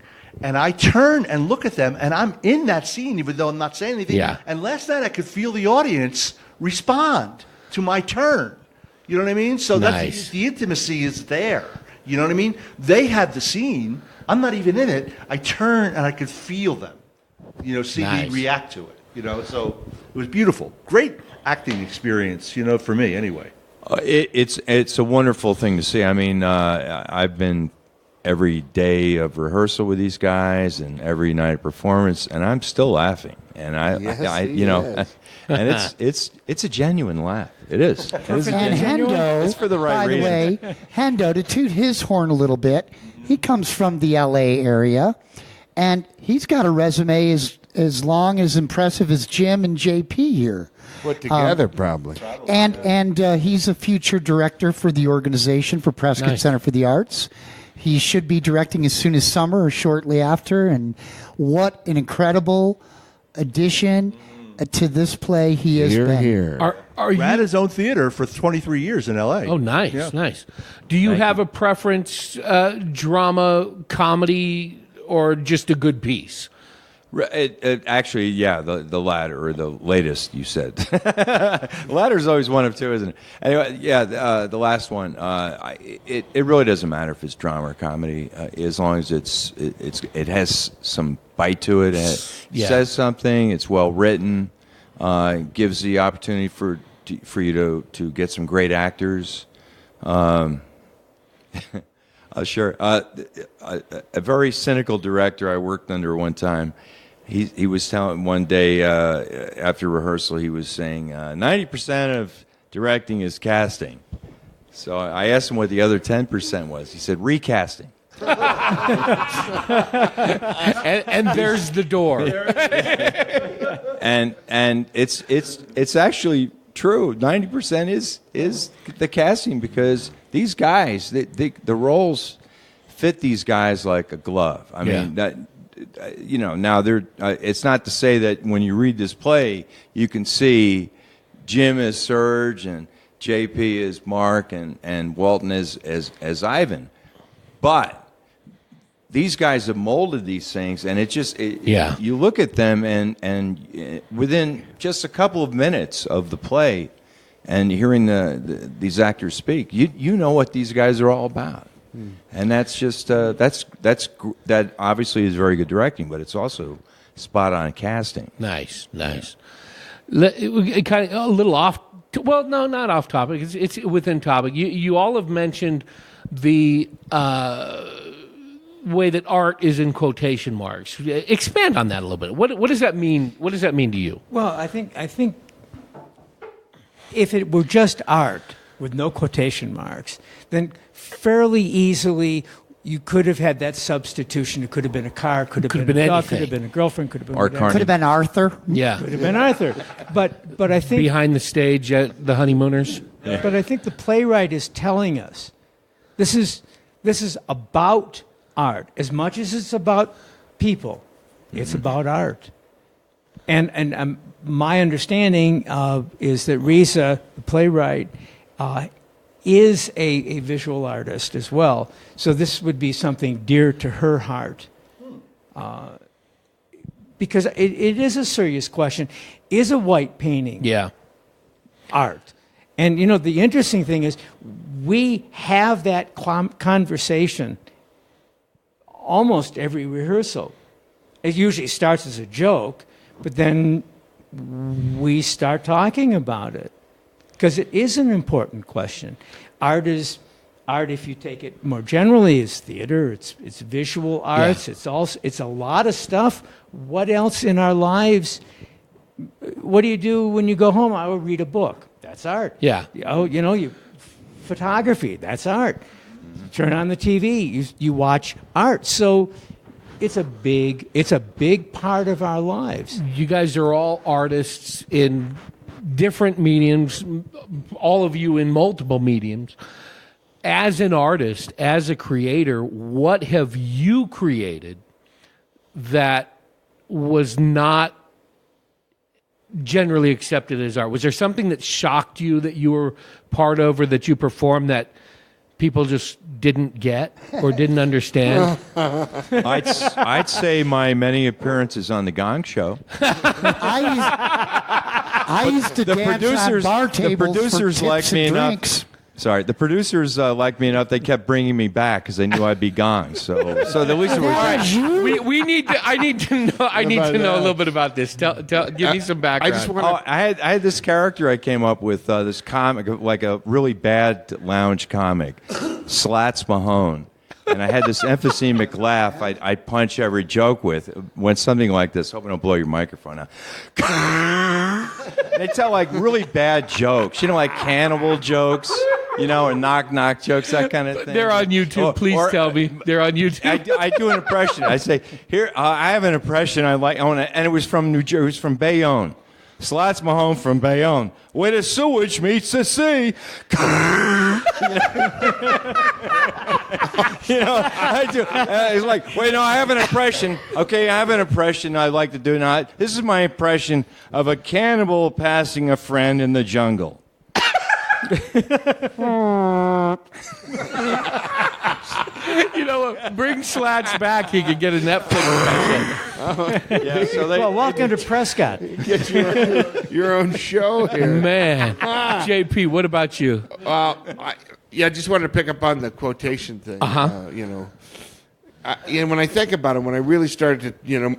And I turn and look at them, and I'm in that scene, even though I'm not saying anything. Yeah. And last night I could feel the audience respond to my turn. You know what I mean? So Nice. the intimacy is there. You know what I mean? They had the scene. I'm not even in it. I turn and I could feel them. See Nice. me react to it. So it was beautiful. Great acting experience. For me anyway. It's a wonderful thing to see. I mean, I've been every day of rehearsal with these guys and every night of performance, and I'm still laughing. And and it's a genuine laugh. It is. It is a And genuine- Hendo, It's for the right by reason. the way, Hendo, to toot his horn a little bit, he comes from the L.A. area, and he's got a resume as long as impressive as Jim and JP here. Put together, probably. And he's a future director for the organization for Prescott Nice. Center for the Arts. He should be directing as soon as summer or shortly after. And what an incredible addition to this play he has Here, been. here. Are you? Ran his own theater for 23 years in L.A. Oh, nice, nice. Do you have a preference, drama, comedy, or just a good piece? Actually, yeah, the latter or the latest you said. Latter's always one of two, isn't it? Anyway, yeah, the last one. It really doesn't matter if it's drama or comedy, as long as it has some bite to it. It says something. It's well written. Gives the opportunity for you to get some great actors. Sure. A very cynical director I worked under one time. He was telling one day after rehearsal, he was saying 90% of directing is casting. So I asked him what the other 10% was. He said recasting. and there's the door. and it's actually true. 90% is the casting, because these guys, the roles fit these guys like a glove. I mean, that, now it's not to say that when you read this play, you can see Jim as Serge and JP as Mark and Walton as Ivan, but these guys have molded these things, and you look at them and within just a couple of minutes of the play and hearing these actors speak, you know what these guys are all about. And that's just that obviously is very good directing, but it's also spot on casting. Nice. Kind of a little off. Well, no, not off topic. It's within topic. You all have mentioned the way that art is in quotation marks. Expand on that a little bit. What does that mean? What does that mean to you? Well, I think if it were just art with no quotation marks, then fairly easily you could have had that substitution. It could have been a car, could have been a dog, could have been a girlfriend, could have been whatever. Could have been Arthur. Yeah, could have been Arthur. But I think behind the stage at the Honeymooners. Yeah. But I think the playwright is telling us this is about art as much as it's about people. It's about art. And my understanding is that Risa, the playwright, is a visual artist as well. So this would be something dear to her heart. Because it is a serious question. Is a white painting art? And, the interesting thing is we have that conversation almost every rehearsal. It usually starts as a joke, but then we start talking about it because it is an important question. Art, if you take it more generally, is theater. It's visual arts. Yeah. It's a lot of stuff. What else in our lives? What do you do when you go home? I will read a book. That's art. Yeah. Photography. That's art. Turn on the TV. You watch art. So it's a big part of our lives. You guys are all artists in different mediums, all of you in multiple mediums. As an artist, as a creator, what have you created that was not generally accepted as art? Was there something that shocked you that you were part of or that you performed that people just didn't get or didn't understand? I'd say my many appearances on the Gong Show. I used to dance on bar tables for tips and drinks. Sorry, the producers liked me enough. They kept bringing me back because they knew I'd be Gong. So at least it was. We need to. I need to know. I need to know a little bit about this. Give me some background. I had this character I came up with. This comic, like a really bad lounge comic, Slats Mahone. And I had this emphysemic laugh I'd punch every joke with. Went something like this. Hope I don't blow your microphone out. They tell like really bad jokes, like cannibal jokes, or knock jokes, that kind of thing. They're on YouTube. Please tell me they're on YouTube. I do an impression. I say, here, I have an impression I like, and it was from New Jersey. It was from Bayonne. Slats Mahone from Bayonne. Where the sewage meets the sea. I do. It's like, wait, no, I have an impression. Okay, I have an impression I'd like to do now. This is my impression of a cannibal passing a friend in the jungle. You know what? Bring Slats back. He could get a Netflix special. Yeah, so Well, welcome to Prescott. Get your own show here. Man. JP, what about you? I just wanted to pick up on the quotation thing. You know, when I think about it, when I really started to,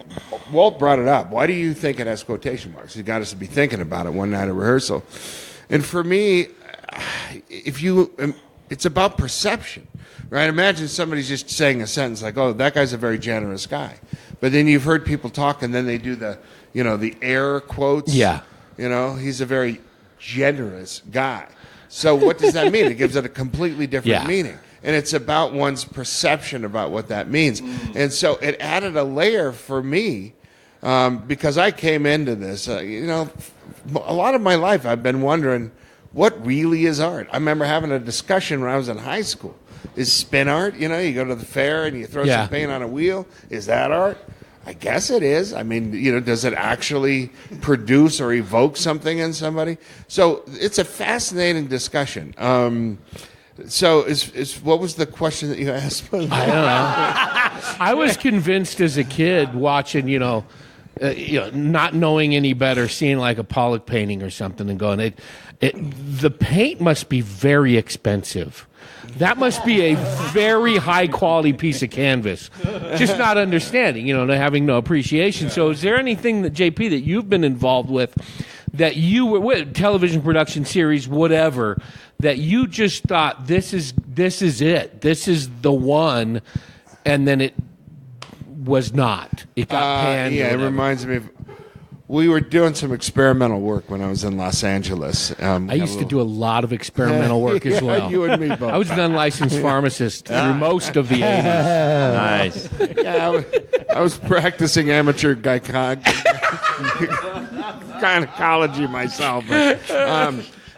Walt brought it up. Why do you think it has quotation marks? He got us to be thinking about it one night at rehearsal. And for me, it's about perception, right? Imagine somebody's just saying a sentence like, "Oh, that guy's a very generous guy," but then you've heard people talk, and then they do the air quotes. Yeah. He's a very generous guy. So what does that mean? It gives it a completely different meaning. And it's about one's perception about what that means. And so it added a layer for me because I came into this. A lot of my life I've been wondering, what really is art? I remember having a discussion when I was in high school. Is spin art? You go to the fair and you throw some paint on a wheel. Is that art? I guess it is. I mean, does it actually produce or evoke something in somebody? So it's a fascinating discussion. So what was the question that you asked? I don't know. I was convinced as a kid watching, not knowing any better, seeing like a Pollock painting or something and going, the paint must be very expensive. That must be a very high quality piece of canvas. Just not understanding, having no appreciation. So is there anything that, JP, that you've been involved with that you were with, television production series, whatever, that you just thought this is it. This is the one, and then it was not. It got panned. Yeah, it reminds me of. We were doing some experimental work when I was in Los Angeles. I used to do a lot lot work as well. You and me both. I was an unlicensed pharmacist through most of the 80s. Nice. Yeah, I was practicing amateur gynecology myself. But,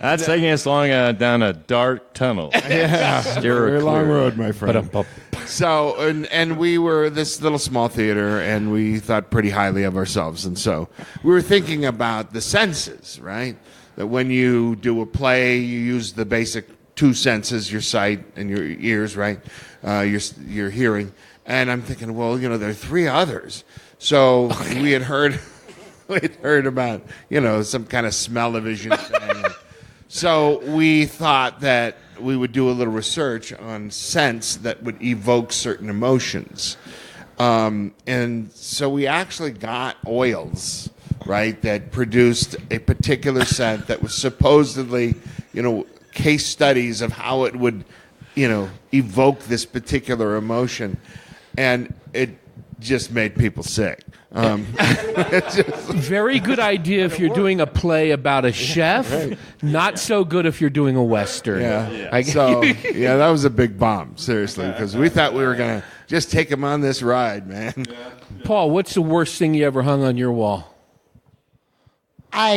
That's taking us long down a dark tunnel. yeah, very long road, my friend. But So, and we were this little small theater, and we thought pretty highly of ourselves. And so we were thinking about the senses, right? That when you do a play, you use the basic two senses, your sight and your ears, right? Your hearing. And I'm thinking, well, there are three others. So we had heard about, some kind of smell-o-vision thing. So we thought that we would do a little research on scents that would evoke certain emotions. And so we actually got oils, right, that produced a particular scent that was supposedly, case studies of how it would, evoke this particular emotion. And it just made people sick. very good idea if you're doing a play about a chef. Right. Not so good if you're doing a Western. Yeah. That was a big bomb, seriously, because we thought we were going to just take him on this ride, man. Yeah. Paul, what's the worst thing you ever hung on your wall? Don't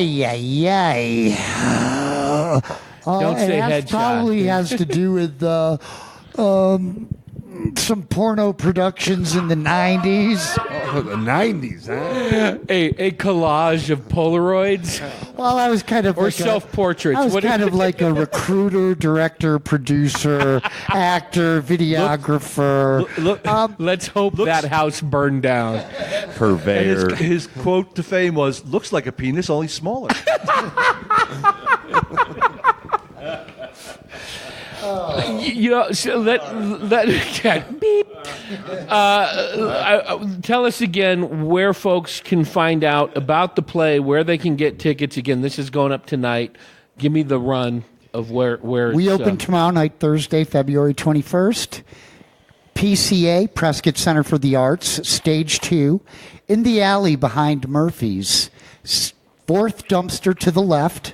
say headshot. Probably has to do with some porno productions in the 90s. Oh, the 90s, huh? A collage of Polaroids? Well, I was kind of or like self-portraits. I was kind of like a recruiter, director, producer, actor, videographer. Let's hope that house burned down. Purveyor. And his quote to fame was, "Looks like a penis, only smaller." Beep. Tell us again where folks can find out about the play, where they can get tickets. Again, this is going up tonight. Give me the run of where we open tomorrow night, Thursday, February 21st. PCA, Prescott Center for the Arts, Stage 2, in the alley behind Murphy's. Fourth dumpster to the left.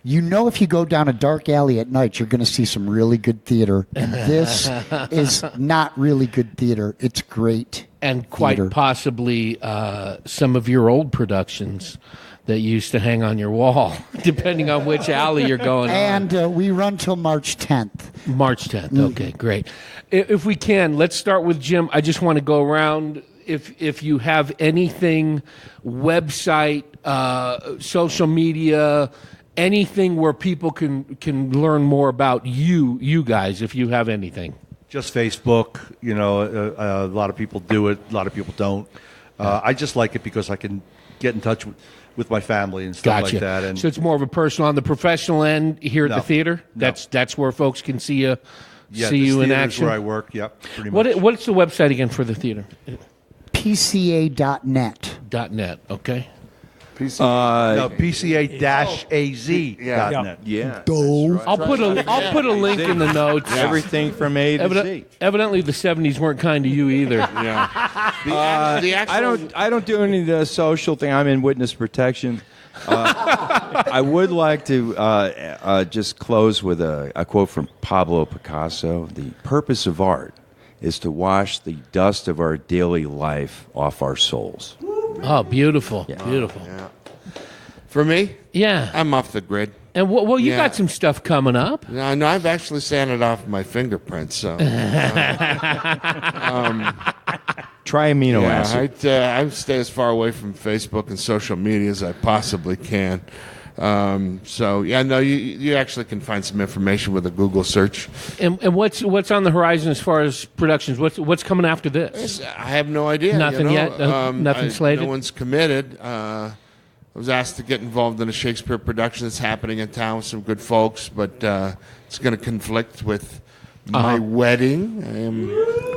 If you go down a dark alley at night, you're going to see some really good theater. And this is not really good theater. It's great and quite theater. Possibly some of your old productions that used to hang on your wall, depending on which alley you're going and, on. And we run till March 10th. March 10th. Okay, great. If we can, let's start with Jim. I just want to go around. If you have anything, website, social media, anything where people can learn more about you guys, if you have anything. Just Facebook. You know, a lot of people do it. A lot of people don't. I just like it because I can get in touch with my family and stuff Gotcha. like that. And so it's more of a personal. On the professional end here at the theater, that's where folks can see you. See you in action. Where I work. Yep. Pretty much. What's the website again for the theater? PCA.net. .net. Okay. PCA-AZ.net. Yeah. I'll put a link in the notes. Everything from A to Z. Evidently, the '70s weren't kind to you either. Yeah. The actual, I don't do any of the social thing. I'm in witness protection. I would like to just close with a quote from Pablo Picasso. The purpose of art is to wash the dust of our daily life off our souls. Oh, beautiful, beautiful. Yeah. For me, Yeah. I'm off the grid. And you Yeah. got some stuff coming up. No, I've actually sanded off my fingerprints. So Try amino acid. I stay as far away from Facebook and social media as I possibly can. You actually can find some information with a Google search. And what's on the horizon as far as productions? What's coming after this? I have no idea. Nothing yet? Nothing slated? No one's committed. I was asked to get involved in a Shakespeare production that's happening in town with some good folks, but it's going to conflict with my wedding. I am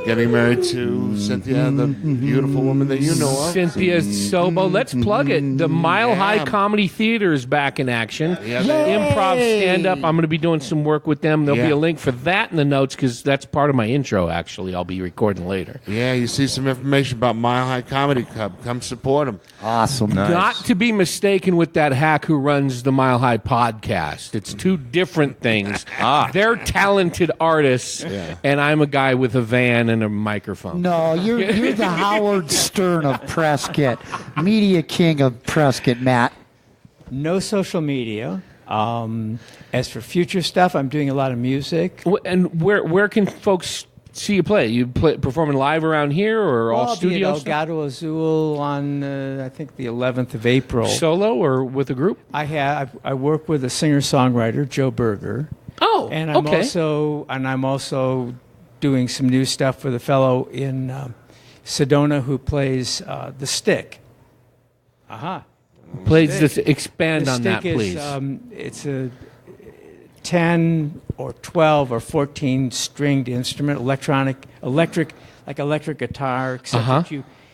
getting married to Cynthia, the beautiful woman that you know of. Cynthia Sobo. Let's plug it. The Mile High Comedy Theater is back in action. Yeah, Improv stand-up. I'm going to be doing some work with them. There'll be a link for that in the notes because that's part of my intro, actually. I'll be recording later. Yeah, you see some information about Mile High Comedy Club. Come support them. Awesome. Nice. Not to be mistaken with that hack who runs the Mile High podcast. It's two different things. They're talented artists, and I'm a guy with a van and a microphone. No, you're the Howard Stern of Prescott, media king of Prescott, Matt. No social media. As for future stuff, I'm doing a lot of music. And where can folks see you play? You performing live around here or all I'll be studio at stuff? Elgato Azul on I think the 11th of April. Solo or with a group? I work with a singer-songwriter, Joe Berger. Oh, And I'm okay. also doing some new stuff with a fellow in Sedona who plays the stick. Please just expand The on that, stick please. is it's a 10 or 12 or 14 stringed instrument, electric guitar, except that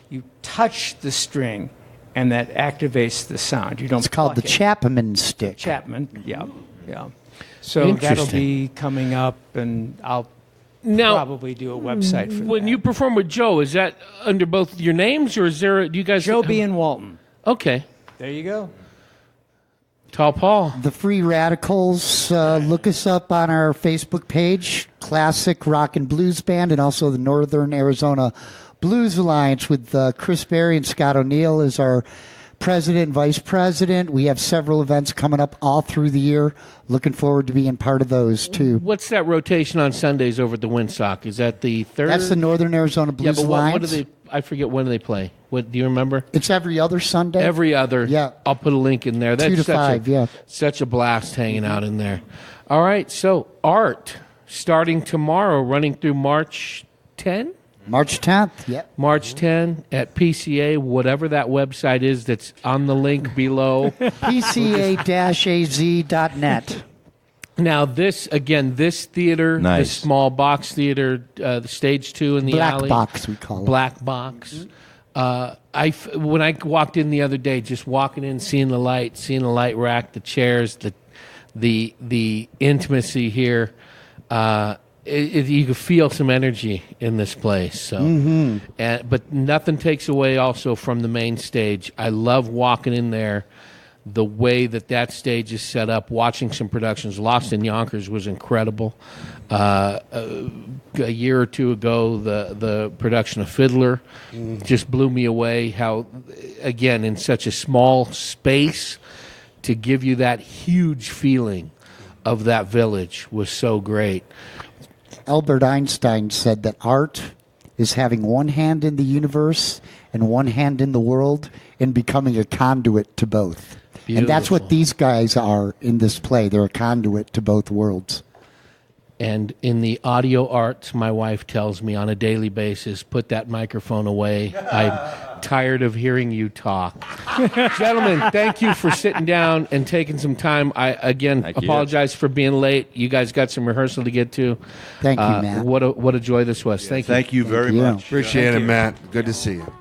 you touch the string and that activates the sound. You don't. It's called the pluck it. Chapman stick. Chapman. Yeah. So that'll be coming up, and I'll Now, probably do a website for when that. you perform with Joe, is that under both your names, or is there? Do you guys? Joe B. and Walton. Okay. There you go. Tall Paul. The Free Radicals, look us up on our Facebook page, Classic Rock and Blues Band, and also the Northern Arizona Blues Alliance with Chris Berry and Scott O'Neill as our president and vice president. We have several events coming up all through the year. Looking forward to being part of those, too. What's that rotation on Sundays over at the Windsock? Is that the third? That's the Northern Arizona Blues what Alliance. do they? I forget when they play. What do you remember? It's every other Sunday. Every other. Yeah. I'll put a link in there. That's 2 to 5, such a blast hanging out in there. All right, so art starting tomorrow, running through March 10? March 10th, yep. March 10 at PCA, whatever that website is that's on the link below. PCA-AZ.net. Now, this theater, Nice. the small box theater, the stage 2 in the Black alley. box, we call it. Black box. When I walked in the other day, just walking in, seeing the light rack, the chairs, the intimacy here, you can feel some energy in this place. So, but nothing takes away also from the main stage. I love walking in there. The way that stage is set up, watching some productions. Lost in Yonkers was incredible. A year or two ago, the production of Fiddler just blew me away. How, again, in such a small space, to give you that huge feeling of that village was so great. Albert Einstein said that art is having one hand in the universe and one hand in the world and becoming a conduit to both. And that's Beautiful. what these guys are in this play. They're a conduit to both worlds. And in the audio arts, my wife tells me on a daily basis, put that microphone away. I'm tired of hearing you talk. Gentlemen, thank you for sitting down and taking some time. I, again, Thank you. apologize for being late. You guys got some rehearsal to get to. Thank you, Matt. What a joy this was. Thank you. Thank you very you. much. Appreciate Thank it, you. Matt. Good to see you.